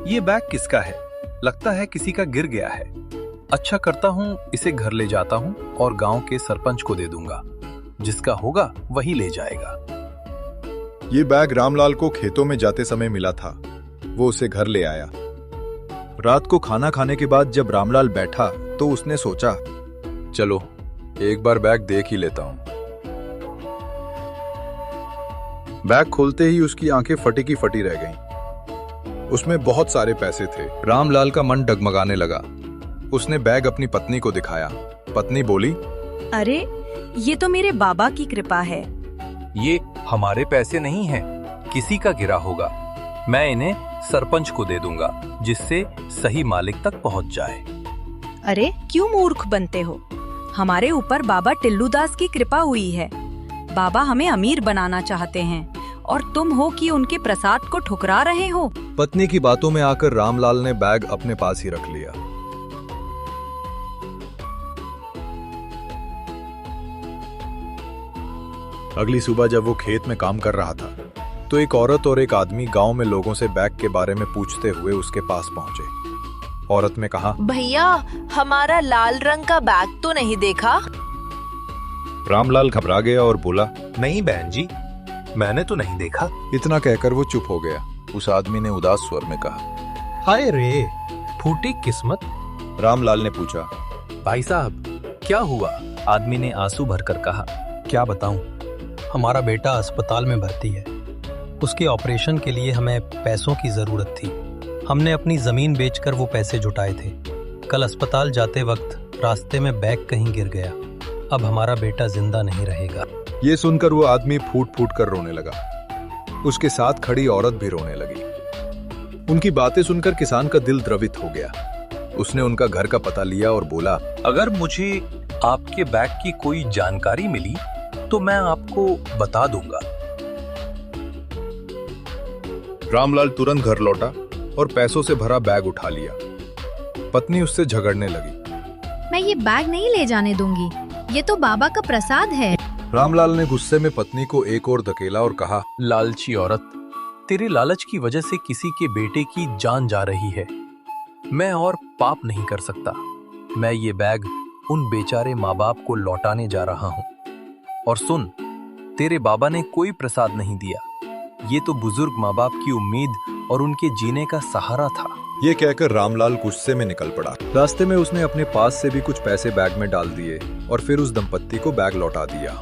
ये बैग किसका है? लगता है किसी का गिर गया है। अच्छा करता हूँ इसे घर ले जाता हूँ और गांव के सरपंच को दे दूंगा। जिसका होगा वही ले जाएगा। ये बैग रामलाल को खेतों में जाते समय मिला था। वो उसे घर ले आया। रात को खाना खाने के बाद जब रामलाल बैठा तो उसने सोचा, चलो एक बार बैग देख ही लेता हूं। बैग खोलते ही उसकी आंखें फटी की फटी रह गईं। उसमें बहुत सारे पैसे थे। रामलाल का मन डगमगाने लगा। उसने बैग अपनी पत्नी को दिखाया। पत्नी बोली, अरे ये तो मेरे बाबा की कृपा है। ये हमारे पैसे नहीं हैं, किसी का गिरा होगा। मैं इन्हें सरपंच को दे दूंगा, जिससे सही मालिक तक पहुंच जाए। अरे क्यों मूर्ख बनते हो? हमारे ऊपर बाबा टिल्लू दास की कृपा हुई है। बाबा हमें अमीर बनाना चाहते हैं और तुम हो कि उनके प्रसाद को ठुकरा रहे हो। पत्नी की बातों में आकर रामलाल ने बैग अपने पास ही रख लिया। अगली सुबह जब वो खेत में काम कर रहा था तो एक औरत और एक आदमी गांव में लोगों से बैग के बारे में पूछते हुए उसके पास पहुंचे। औरत ने कहा, भैया हमारा लाल रंग का बैग तो नहीं देखा? रामलाल घबरा गया और बोला, नहीं बहन जी, मैंने तो नहीं देखा। इतना कहकर वो चुप हो गया। उस आदमी ने उदास स्वर में कहा, हाय रे, फूटी किस्मत। रामलाल ने पूछा, भाई साहब क्या हुआ? आदमी ने आंसू भरकर कहा, क्या बताऊं, हमारा बेटा अस्पताल में भर्ती है। उसके ऑपरेशन के लिए हमें पैसों की जरूरत थी। हमने अपनी जमीन बेचकर वो पैसे जुटाए थे। कल अस्पताल जाते वक्त रास्ते में बैग कहीं गिर गया। अब हमारा बेटा जिंदा नहीं रहेगा। ये सुनकर वो आदमी फूट फूट कर रोने लगा। उसके साथ खड़ी औरत भी रोने लगी। उनकी बातें सुनकर किसान का दिल द्रवित हो गया। उसने उनका घर का पता लिया और बोला, अगर मुझे आपके बैग की कोई जानकारी मिली तो मैं आपको बता दूंगा। रामलाल तुरंत घर लौटा और पैसों से भरा बैग उठा लिया। पत्नी उससे झगड़ने लगी, मैं ये बैग नहीं ले जाने दूंगी, ये तो बाबा का प्रसाद है। रामलाल ने गुस्से में पत्नी को एक और धकेला और कहा, लालची औरत, तेरे लालच की वजह से किसी के बेटे की जान जा रही है। मैं और पाप नहीं कर सकता। मैं ये बैग उन बेचारे माँ बाप को लौटाने जा रहा हूँ। और सुन, तेरे बाबा ने कोई प्रसाद नहीं दिया। ये तो बुजुर्ग माँ बाप की उम्मीद और उनके जीने का सहारा था। ये कहकर रामलाल गुस्से में निकल पड़ा। रास्ते में उसने अपने पास से भी कुछ पैसे बैग में डाल दिए और फिर उस दंपत्ति को बैग लौटा दिया।